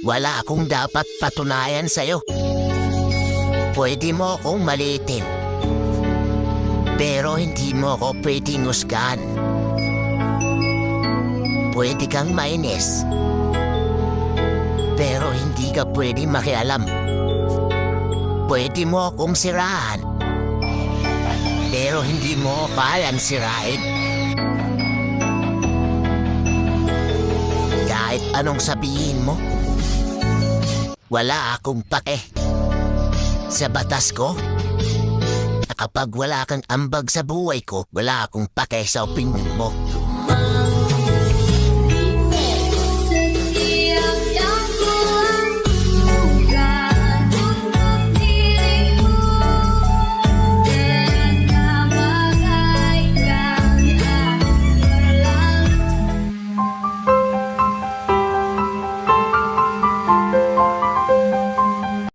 Wala akong dapat patunayan sa'yo. Pwede mo akong maliitin. Pero hindi mo ako pwedeng husgahan. Pwede kang mainis. Pero hindi ka pwedeng makialam. Pwede mo akong sirahan. Pero hindi mo kayang sirain. Kahit anong sabihin mo, wala akong pake. Sa batas ko, kapag wala kang ambag sa buhay ko, wala akong pake sa opinion mo.